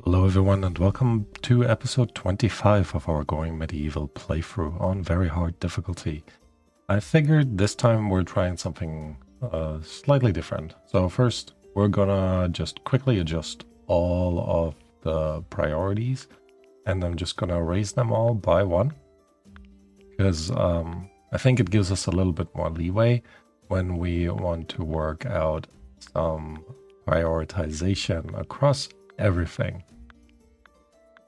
Hello everyone and welcome to episode 25 of our Going Medieval playthrough on very hard difficulty. I figured this time we're trying something slightly different. So first we're gonna just quickly adjust all of the priorities and I'm just gonna raise them all by one. Because I think it gives us a little bit more leeway when we want to work out some prioritization across everything.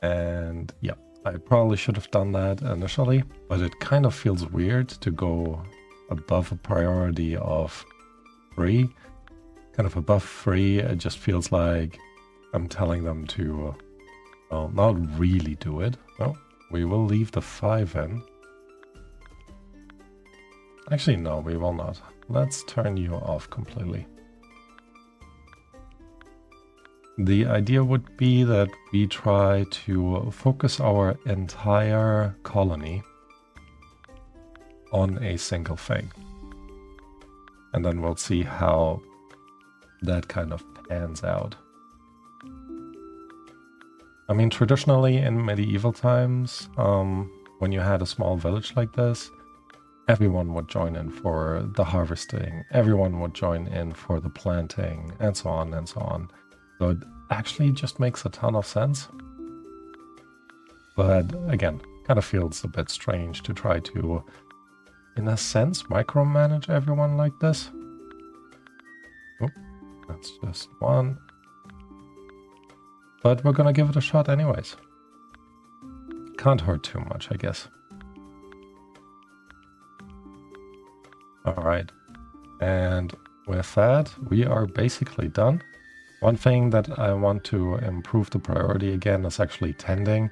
And yeah, I probably should have done that initially, but it kind of feels weird to go above a priority of 3. Kind of above 3, it just feels like I'm telling them to, well, not really do it. No, we will leave the 5 in. Actually, no, we will not. Let's turn you off completely. The idea would be that we try to focus our entire colony on a single thing. And then we'll see how that kind of pans out. I mean, traditionally in medieval times, when you had a small village like this, everyone would join in for the harvesting, everyone would join in for the planting, and so on and so on. So it actually just makes a ton of sense. But again, kind of feels a bit strange to try to, in a sense, micromanage everyone like this. Oh, that's just one. But we're gonna give it a shot anyways. Can't hurt too much, I guess. Alright. And with that, we are basically done. One thing that I want to improve the priority again is actually tending.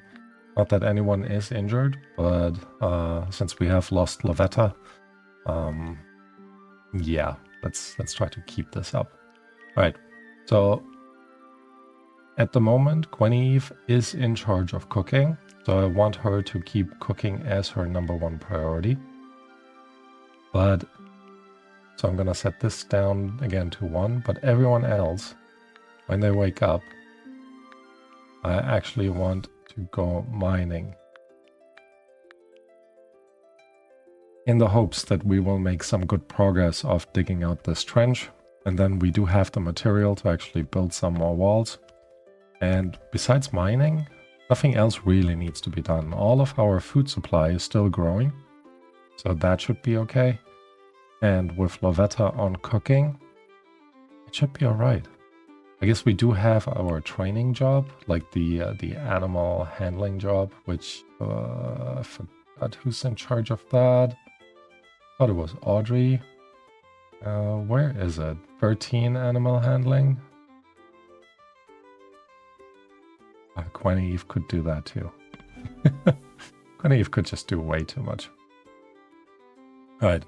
Not that anyone is injured, but since we have lost Lavetta, yeah, let's try to keep this up. All right, so at the moment, Guinevere is in charge of cooking, so I want her to keep cooking as her #1 priority. But so I'm gonna set this down again to 1, but everyone else, when they wake up, I actually want to go mining. In the hopes that we will make some good progress of digging out this trench. And then we do have the material to actually build some more walls. And besides mining, nothing else really needs to be done. All of our food supply is still growing. So that should be okay. And with Lavetta on cooking, it should be alright. I guess we do have our training job, like the animal handling job, which I forgot who's in charge of that. Thought it was Audrey. Where is it? 13 animal handling. Guinevere could do that too. Guinevere could just do way too much. All right.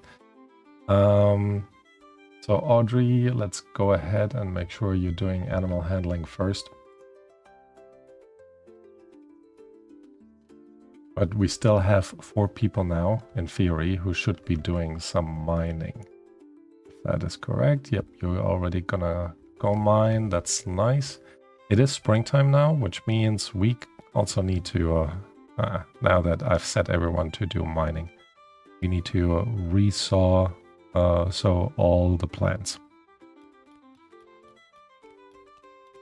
So Audrey, let's go ahead and make sure you're doing animal handling first. But we still have 4 people now, in theory, who should be doing some mining. If that is correct. Yep, you're already gonna go mine. That's nice. It is springtime now, which means we also need to, now that I've set everyone to do mining, we need to resaw so all the plants.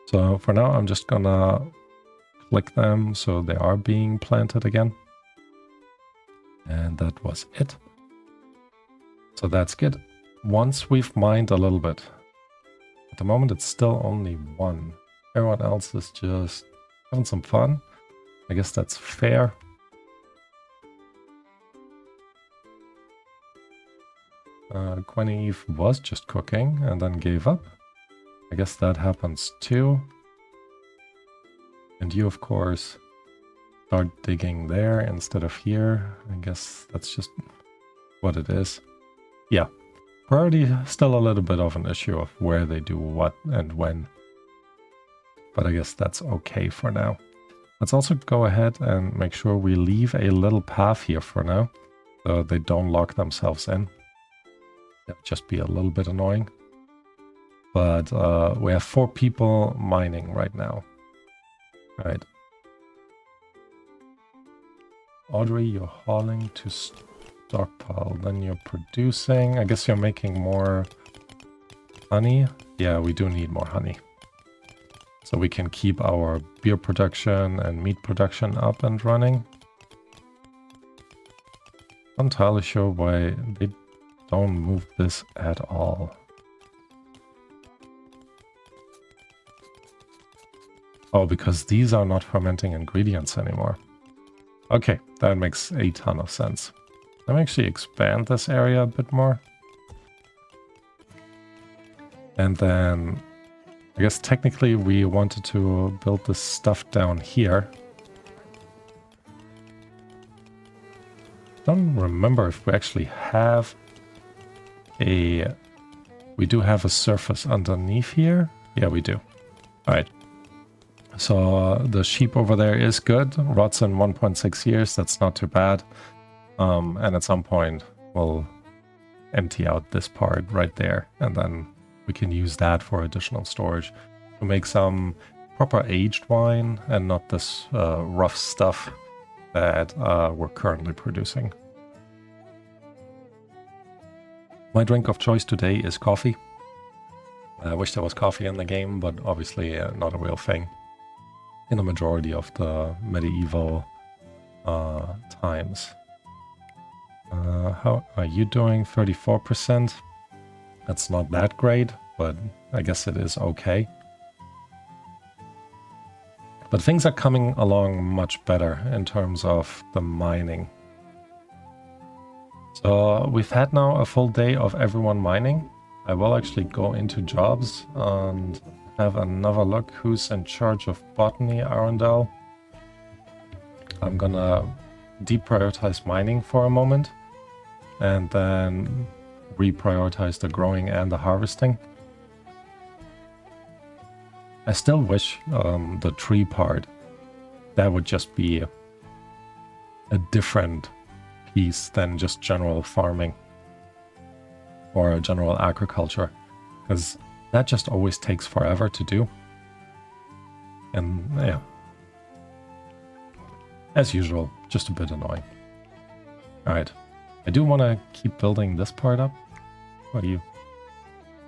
So for now, I'm just gonna click them so they are being planted again. And that was it. So that's good. Once we've mined a little bit, at the moment it's still only 1. Everyone else is just having some fun. I guess that's fair. Guinevere was just cooking and then gave up. I guess that happens too. And you, of course, start digging there instead of here. I guess that's just what it is. Yeah, priority still a little bit of an issue of where they do what and when. But I guess that's okay for now. Let's also go ahead and make sure we leave a little path here for now, so they don't lock themselves in. That'd just be a little bit annoying. But we have 4 people mining right now. Alright. Audrey, you're hauling to stockpile. Then you're producing. I guess you're making more honey. Yeah, we do need more honey. So we can keep our beer production and meat production up and running. Not entirely sure why they don't move this at all. Oh, because these are not fermenting ingredients anymore. Okay, that makes a ton of sense. Let me actually expand this area a bit more. And then, I guess technically we wanted to build this stuff down here. Don't remember if we actually have a... We do have a surface underneath here. Yeah, we do. Alright. So the sheep over there is good. Rots in 1.6 years. That's not too bad. And at some point we'll empty out this part right there. And then we can use that for additional storage to make some proper aged wine and not this rough stuff that we're currently producing. My drink of choice today is coffee. I wish there was coffee in the game, but obviously not a real thing in the majority of the medieval times. How are you doing? 34%. That's not that great, but I guess it is okay. But things are coming along much better in terms of the mining. So we've had now a full day of everyone mining. I will actually go into jobs and have another look who's in charge of botany, Arundel. I'm gonna deprioritize mining for a moment and then reprioritize the growing and the harvesting. I still wish the tree part, that would just be a different piece than just general farming or general agriculture, because that just always takes forever to do. And yeah, as usual, just a bit annoying. Alright, I do want to keep building this part up. Why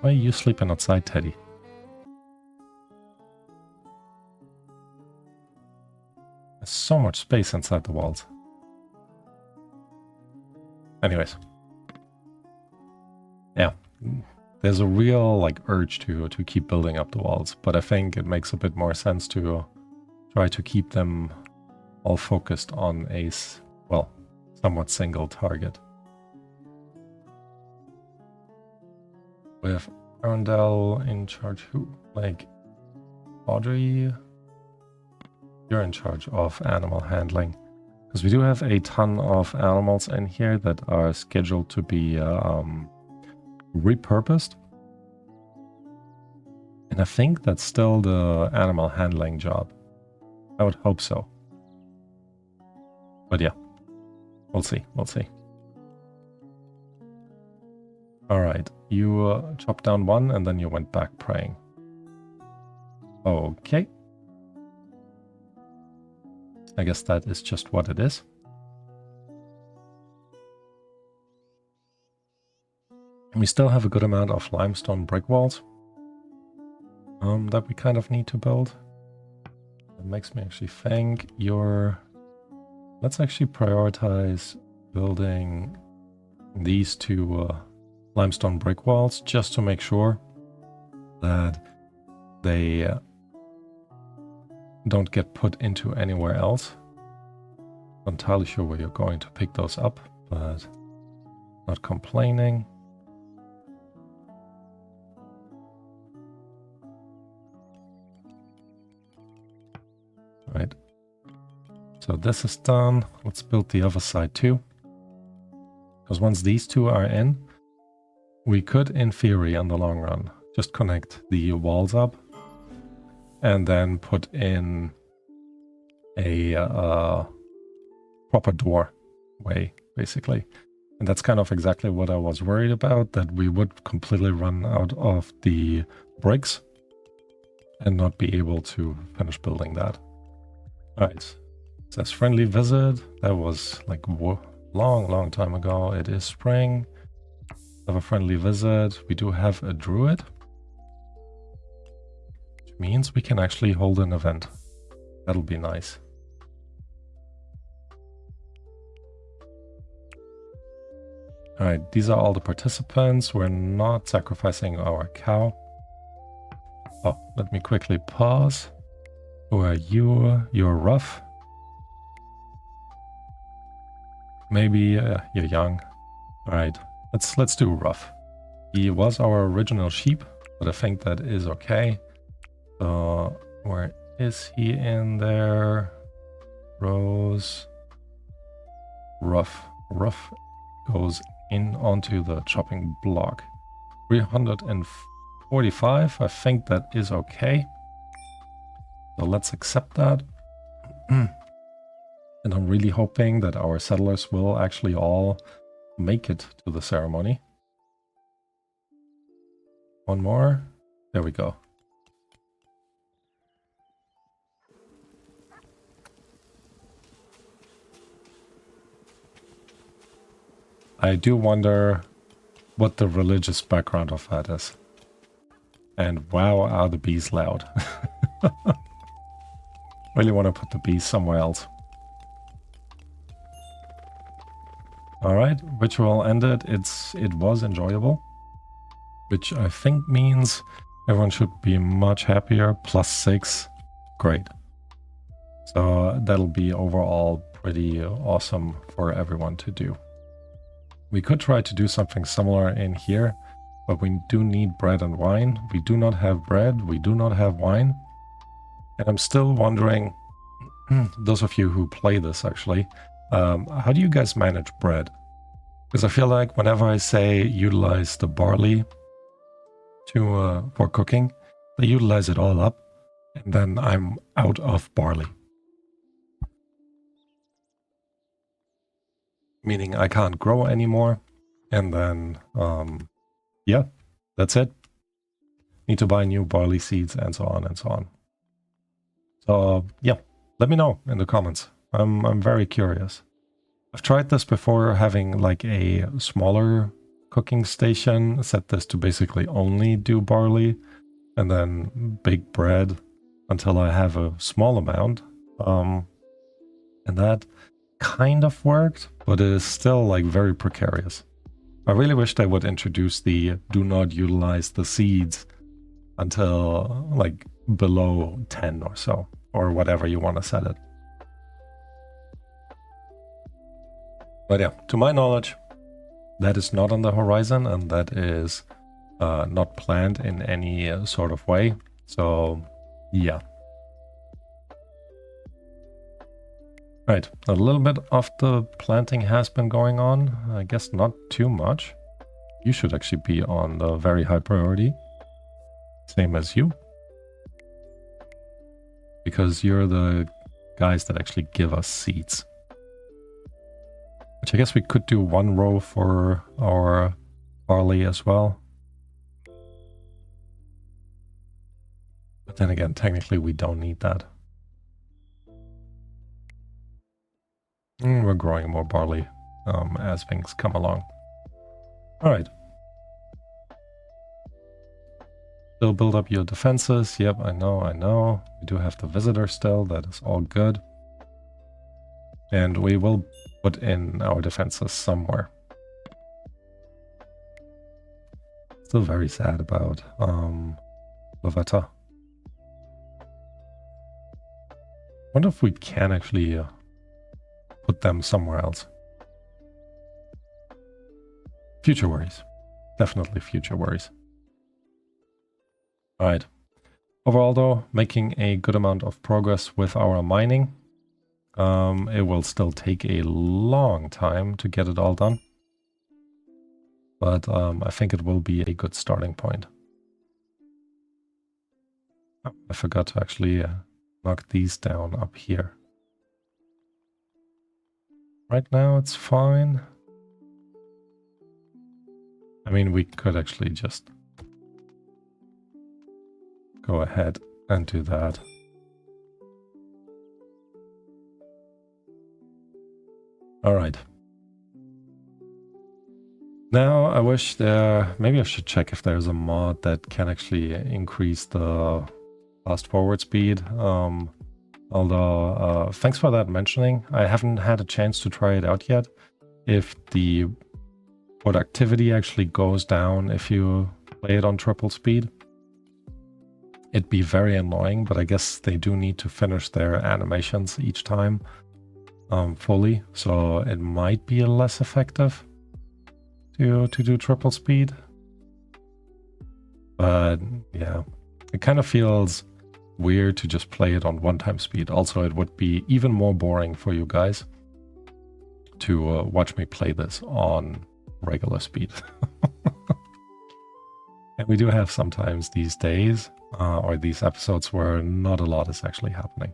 are you sleeping outside, Teddy? There's so much space inside the walls. Anyways. Yeah. There's a real urge to keep building up the walls, but I think it makes a bit more sense to try to keep them all focused on a, well, somewhat single target. With Arundel in charge, who? Audrey? You're in charge of animal handling. Because we do have a ton of animals in here that are scheduled to be repurposed. And I think that's still the animal handling job. I would hope so. But yeah, we'll see, we'll see. Alright, you chopped down one and then you went back praying. Okay. I guess that is just what it is. We still have a good amount of limestone brick walls that we kind of need to build. That makes me actually think let's actually prioritize building these two limestone brick walls just to make sure that they don't get put into anywhere else. Not entirely sure where you're going to pick those up, but not complaining. Right. So this is done. Let's build the other side too. Because once these two are in, we could, in theory, in the long run, just connect the walls up and then put in a proper doorway, basically. And that's kind of exactly what I was worried about, that we would completely run out of the bricks and not be able to finish building that. Alright. It says friendly visit. That was like long time ago. It is spring. Have a friendly visit. We do have a druid. Which means we can actually hold an event. That'll be nice. Alright, these are all the participants. We're not sacrificing our cow. Oh, let me quickly pause. Who are you? You're rough. Maybe you're young. Alright, let's do rough. He was our original sheep, but I think that is okay. So where is he in there? Rose. Rough. Rough goes in onto the chopping block. 345. I think that is okay. So let's accept that. And I'm really hoping that our settlers will actually all make it to the ceremony. One more. There we go. I do wonder what the religious background of that is. And wow, are the bees loud. Really want to put the bees somewhere else. Alright, ritual ended. It was enjoyable. Which I think means everyone should be much happier. +6. Great. So that'll be overall pretty awesome for everyone to do. We could try to do something similar in here, but we do need bread and wine. We do not have bread. We do not have wine. And I'm still wondering, those of you who play this actually, how do you guys manage bread? Because I feel like whenever I say utilize the barley for cooking, they utilize it all up, and then I'm out of barley. Meaning I can't grow anymore, and then, yeah, that's it. Need to buy new barley seeds and so on and so on. So, yeah, let me know in the comments. I'm very curious. I've tried this before, having like a smaller cooking station, set this to basically only do barley, and then bake bread until I have a small amount. And that kind of worked, but it is still like very precarious. I really wish they would introduce the do not utilize the seeds until like below 10 or so, or whatever you want to set it. But yeah, to my knowledge, that is not on the horizon, and that is not planned in any sort of way. So yeah. Right, a little bit of the planting has been going on. I guess not too much. You should actually be on the very high priority. Same as you. Because you're the guys that actually give us seeds. Which I guess we could do one row for our barley as well. But then again, technically we don't need that. We're growing more barley as things come along. Alright. Still build up your defenses. Yep, I know. We do have the visitor still. That is all good. And we will put in our defenses somewhere. Still very sad about Lavetta. Wonder if we can actually put them somewhere else. Future worries. Definitely future worries. Alright. Overall though, making a good amount of progress with our mining. It will still take a long time to get it all done. But I think it will be a good starting point. Oh, I forgot to actually knock these down up here. Right now it's fine. I mean, we could actually just go ahead and do that. All right. Now I wish maybe I should check if there's a mod that can actually increase the fast forward speed. Although, thanks for that mentioning. I haven't had a chance to try it out yet. If the productivity actually goes down if you play it on triple speed, it'd be very annoying, but I guess they do need to finish their animations each time fully, so it might be less effective to do triple speed. But yeah, it kind of feels weird to just play it on one-time speed. Also, it would be even more boring for you guys to watch me play this on regular speed. And we do have sometimes these days or these episodes where not a lot is actually happening.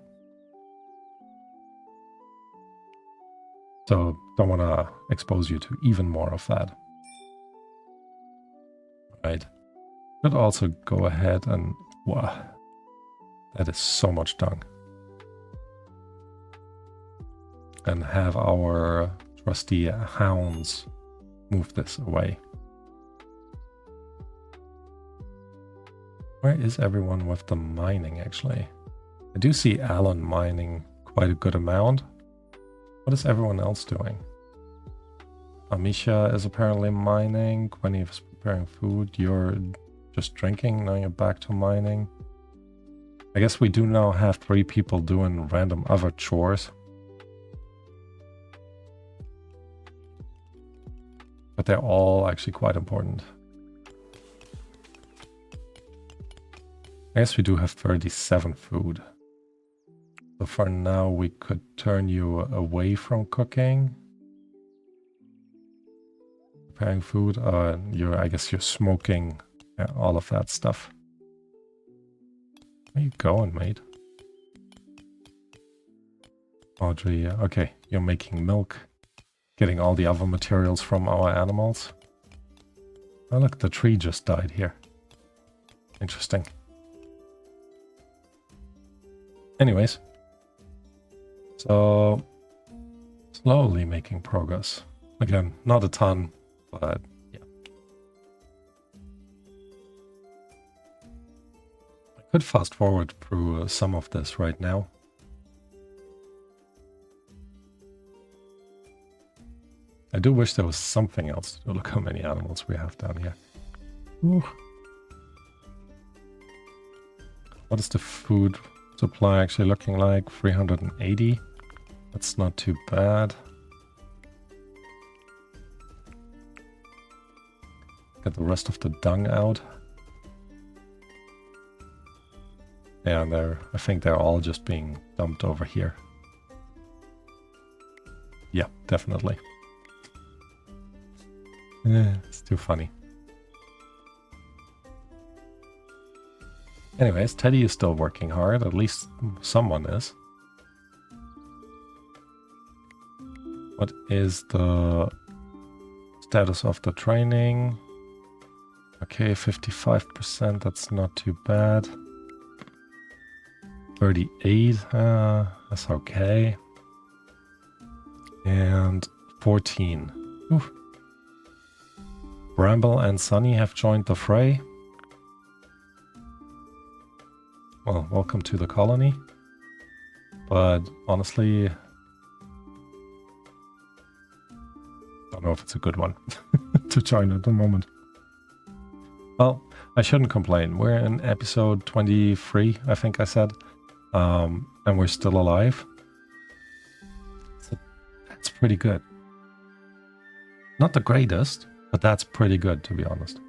So don't want to expose you to even more of that. Right. Could also go ahead and... Wow. That is so much dung. And have our trusty hounds move this away. Where is everyone with the mining, actually? I do see Alan mining quite a good amount. What is everyone else doing? Amisha is apparently mining. Gwenny is preparing food. You're just drinking. Now you're back to mining. I guess we do now have 3 people doing random other chores. But they're all actually quite important. I guess we do have 37 food. So for now we could turn you away from cooking. Preparing food, I guess you're smoking, all of that stuff. Where you going, mate? Audrey, okay, you're making milk. Getting all the other materials from our animals. Oh look, the tree just died here. Interesting. Anyways. So, slowly making progress. Again, not a ton, but yeah. I could fast forward through some of this right now. I do wish there was something else to do. Look how many animals we have down here. Ooh. What is the food supply actually looking like? 380. That's not too bad. Get the rest of the dung out. Yeah, I think they're all just being dumped over here. Yeah, definitely. It's too funny. Anyways, Teddy is still working hard. At least someone is. What is the status of the training? Okay, 55%. That's not too bad. 38. That's okay. And 14. Oof. Bramble and Sunny have joined the fray. Well, welcome to the colony. But honestly, don't know if it's a good one to join at the moment. Well, I shouldn't complain. We're in episode 23, I think I said. And we're still alive. So that's pretty good. Not the greatest, but that's pretty good, to be honest.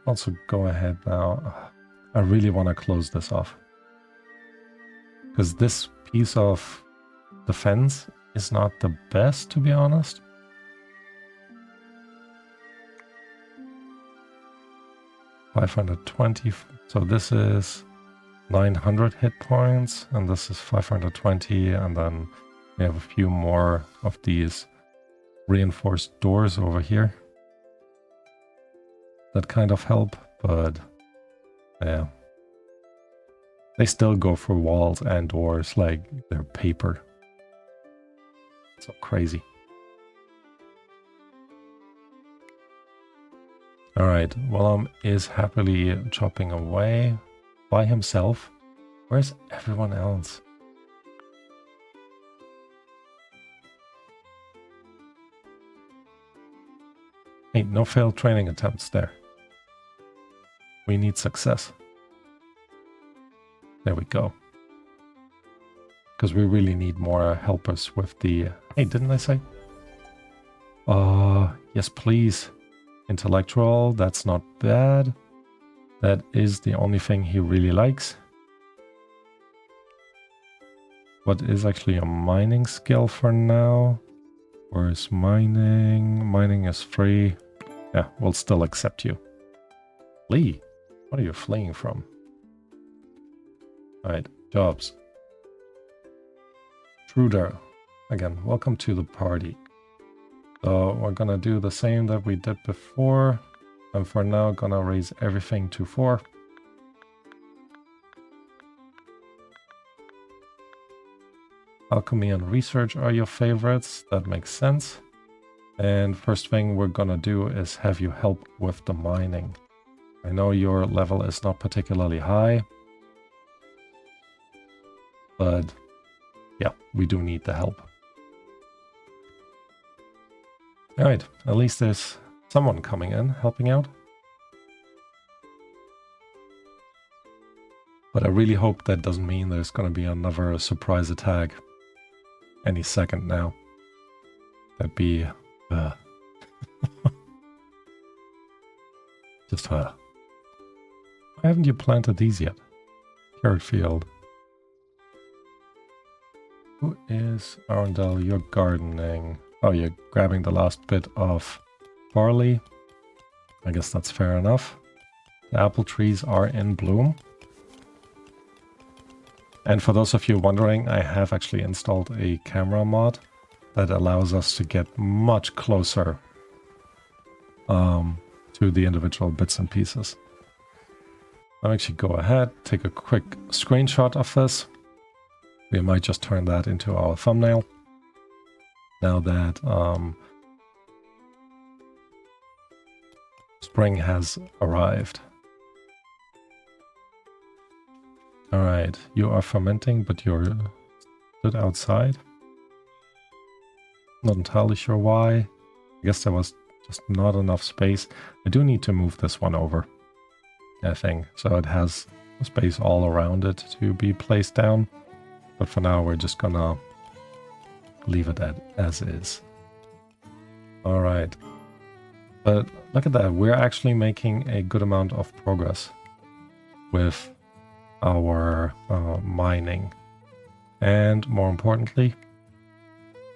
Also go ahead now. I really want to close this off. Because this piece of the fence is not the best, to be honest. $520. So this is 900 hit points, and this is 520, and then we have a few more of these reinforced doors over here that kind of help, but yeah, they still go for walls and doors like they're paper. So crazy. Alright, Willem is happily chopping away by himself. Where's everyone else? Hey, no failed training attempts there. We need success. There we go. Because we really need more helpers with the... Hey, didn't I say? Yes, please. Intellectual, that's not bad. That is the only thing he really likes. What is actually a mining skill for now? Where is mining? Mining is free. Yeah, we'll still accept you. Flee? What are you fleeing from? Alright, jobs. Truder. Again, welcome to the party. So we're gonna do the same that we did before. And for now, gonna raise everything to 4. Alchemy and research are your favorites. That makes sense. And first thing we're gonna do is have you help with the mining. I know your level is not particularly high, but yeah, we do need the help. Alright, at least there's someone coming in, helping out. But I really hope that doesn't mean there's gonna be another surprise attack any second now. That'd be... just Why haven't you planted these yet? Carrot field. Who is Arundel? You're gardening. Oh, you're grabbing the last bit of barley. I guess that's fair enough. The apple trees are in bloom. And for those of you wondering, I have actually installed a camera mod that allows us to get much closer to the individual bits and pieces. I'll actually go ahead, take a quick screenshot of this. We might just turn that into our thumbnail. Now that spring has arrived. Alright, you are fermenting, but you're stood outside. Not entirely sure why. I guess there was just not enough space. I do need to move this one over, I think, so it has space all around it to be placed down. But for now, we're just gonna leave it as is. Alright. But look at that, we're actually making a good amount of progress with our mining. And more importantly,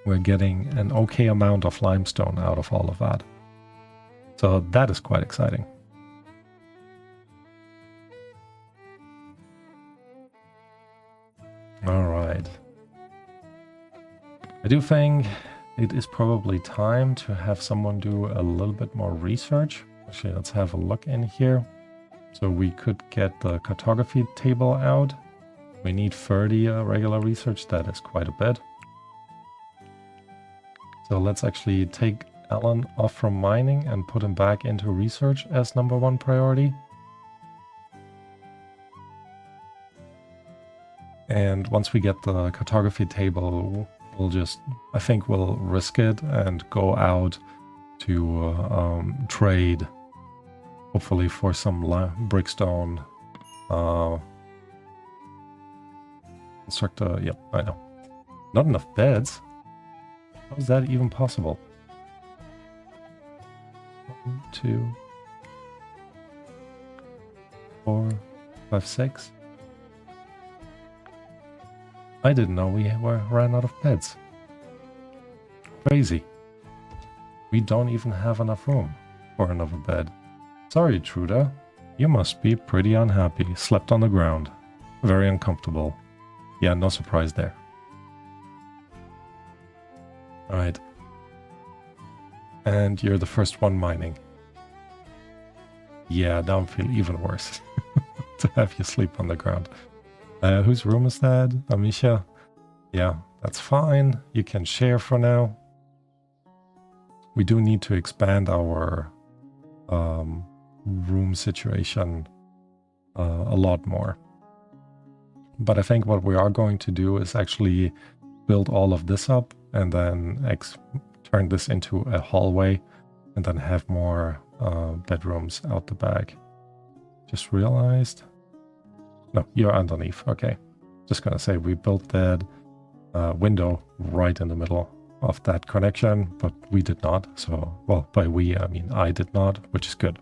we're getting an okay amount of limestone out of all of that. So that is quite exciting. Alright. I do think it is probably time to have someone do a little bit more research. Actually, let's have a look in here. So we could get the cartography table out. We need 30 regular research. That is quite a bit. So let's actually take Alan off from mining and put him back into research as #1 priority. And once we get the cartography table, we'll just, I think we'll risk it and go out to trade, hopefully for some brickstone. Constructor, yep, I know. Not enough beds? How is that even possible? 1, 2, 4, 5, 6. I didn't know we ran out of beds. Crazy. We don't even have enough room for another bed. Sorry, Truda. You must be pretty unhappy. Slept on the ground. Very uncomfortable. Yeah, no surprise there. Alright. And you're the first one mining. Yeah, now I feel even worse. To have you sleep on the ground. Whose room is that? Amisha? Yeah, That's fine. You can share for now. We do need to expand our room situation a lot more. But I think what we are going to do is actually build all of this up and then turn this into a hallway and then have more bedrooms out the back. Just realized. No, you're underneath. Okay. Just gonna say we built that window right in the middle of that connection, but we did not. So, well, by we, I mean I did not, which is good.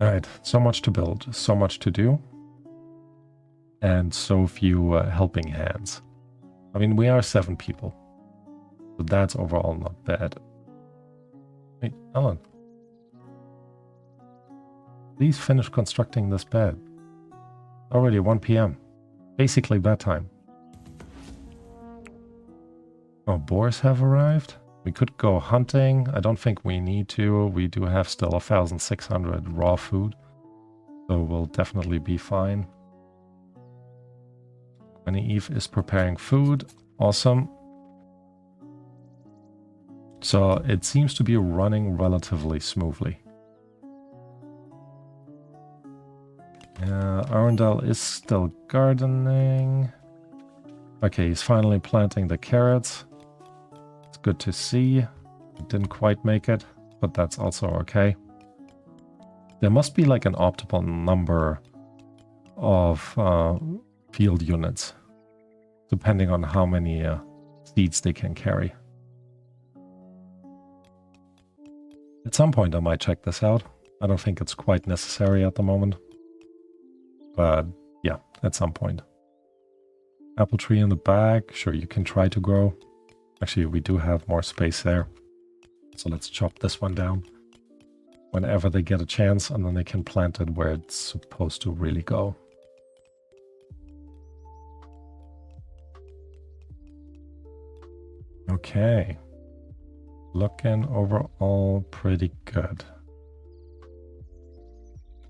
All right, so much to build, so much to do, and so few helping hands. I mean, we are 7 people, so that's overall not bad. Hey, Alan. Please finish constructing this bed. Already 1 p.m. Basically bedtime. Oh, boars have arrived. We could go hunting. I don't think we need to. We do have still 1,600 raw food. So we'll definitely be fine. Granny Eve is preparing food. Awesome. So it seems to be running relatively smoothly. Arundel is still gardening. Okay, he's finally planting the carrots. It's good to see. Didn't quite make it, but that's also okay. There must be like an optimal number of field units, depending on how many seeds they can carry. At some point I might check this out. I don't think it's quite necessary at the moment. But yeah, at some point. Apple tree in the back. Sure, you can try to grow. Actually, we do have more space there. So let's chop this one down whenever they get a chance, and then they can plant it where it's supposed to really go. Okay. Looking overall pretty good.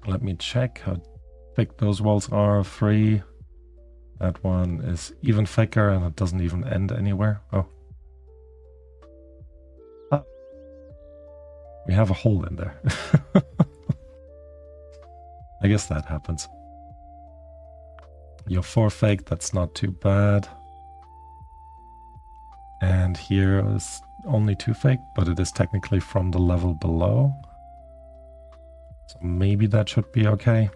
Let me check how thick those walls are. 3. That one is even thicker and it doesn't even end anywhere. Oh. Ah. We have a hole in there. I guess that happens. You're 4 fake, that's not too bad. And here is only 2 fake, but it is technically from the level below. So maybe that should be okay.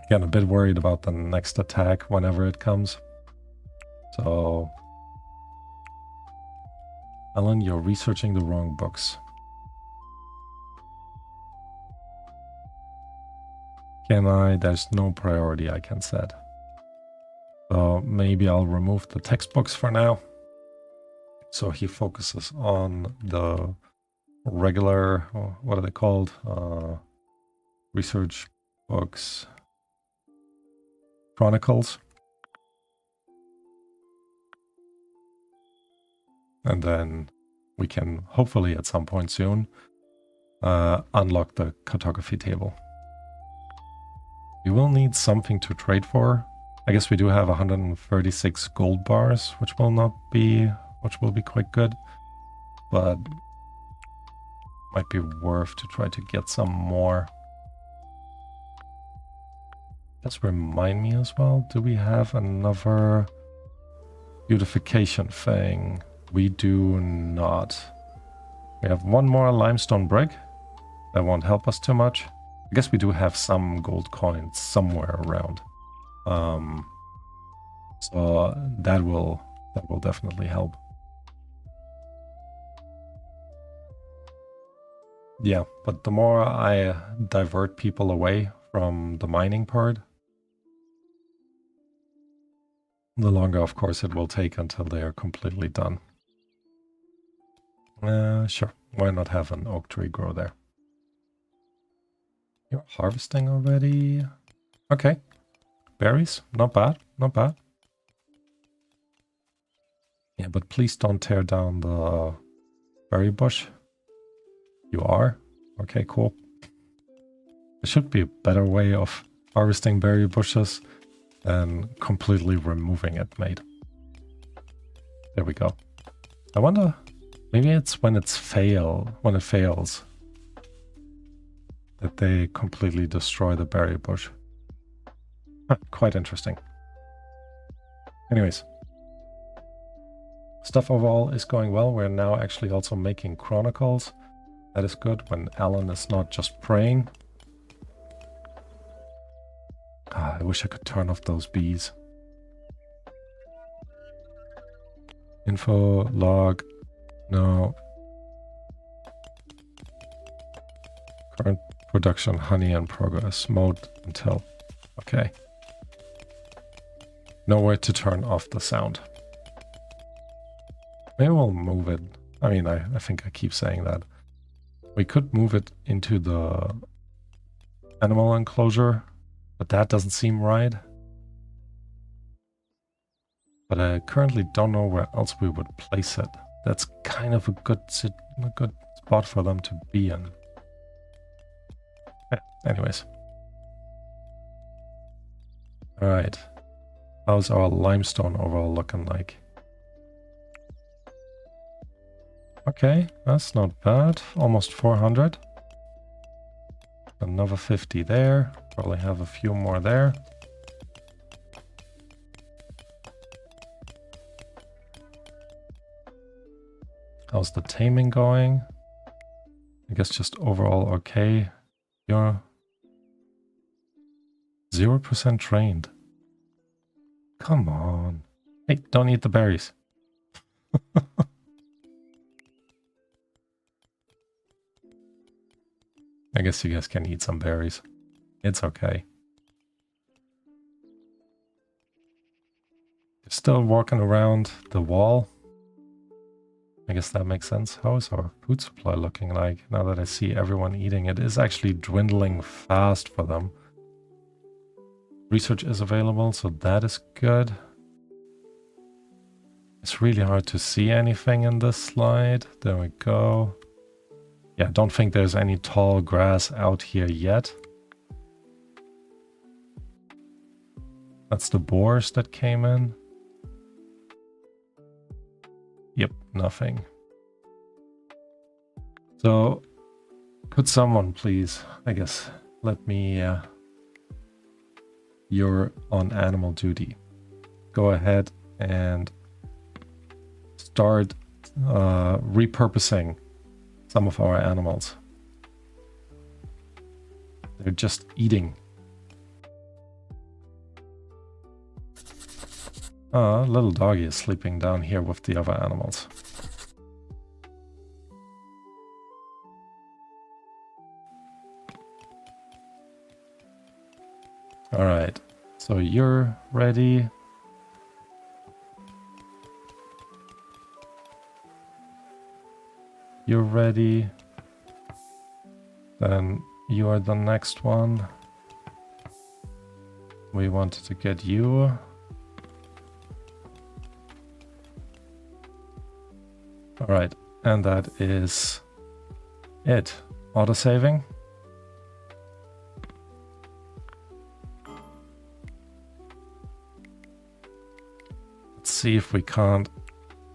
Again, a bit worried about the next attack whenever it comes. So, Ellen, you're researching the wrong books. Can I? There's no priority I can set. So maybe I'll remove the textbooks for now. So he focuses on the regular, what are they called? Research books. Chronicles. And then we can hopefully at some point soon unlock the cartography table. We will need something to trade for. I guess we do have 136 gold bars, which will be quite good, but might be worth to try to get some more. Just remind me as well, do we have another beautification thing? We do not. We have one more limestone brick. That won't help us too much. I guess we do have some gold coins somewhere around. So that will definitely help. Yeah, but the more I divert people away from the mining part, the longer, of course, it will take until they are completely done. Sure. Why not have an oak tree grow there? You're harvesting already? Okay. Berries? Not bad. Not bad. Yeah, but please don't tear down the berry bush. You are? Okay, cool. There should be a better way of harvesting berry bushes than completely removing it, mate. There we go. I wonder, maybe it's when it fails that they completely destroy the berry bush. Quite interesting. Anyways, stuff overall is going well. We're now actually also making chronicles. That is good when Alan is not just praying. I wish I could turn off those bees. Info, log, no. Current production, honey in progress, mode until. Okay. Nowhere to turn off the sound. Maybe we'll move it. I mean, I think I keep saying that. We could move it into the animal enclosure, but that doesn't seem right. But I currently don't know where else we would place it. That's kind of a good spot for them to be in. Yeah, anyways. Alright. How's our limestone overall looking like? Okay, that's not bad. Almost 400. Another 50 there. Probably have a few more there. How's the taming going? I guess just overall okay. You're 0% trained. Come on. Hey, don't eat the berries. I guess you guys can eat some berries. It's okay. You're still walking around the wall. I guess that makes sense. How is our food supply looking like now that I see everyone eating? It is actually dwindling fast for them. Research is available, so that is good. It's really hard to see anything in this slide. There we go. Yeah, don't think there's any tall grass out here yet. That's the boars that came in. Yep, nothing. So, could someone please, I guess, let me... you're on animal duty. Go ahead and start repurposing some of our animals. They're just eating. Little doggy is sleeping down here with the other animals. All right, so you're ready. You're ready. Then you are the next one. We wanted to get you. All right, and that is it. Auto-saving. Let's see if we can't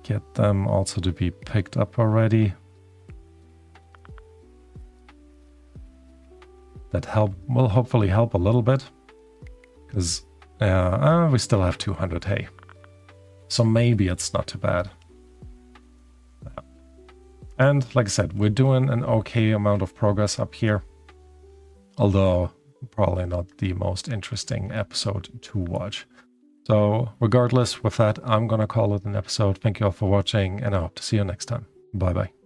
get them also to be picked up already. That will hopefully help a little bit, because we still have 200 hay. So maybe it's not too bad. And like I said, we're doing an okay amount of progress up here. Although probably not the most interesting episode to watch. So regardless, with that, I'm gonna call it an episode. Thank you all for watching, and I hope to see you next time. Bye bye.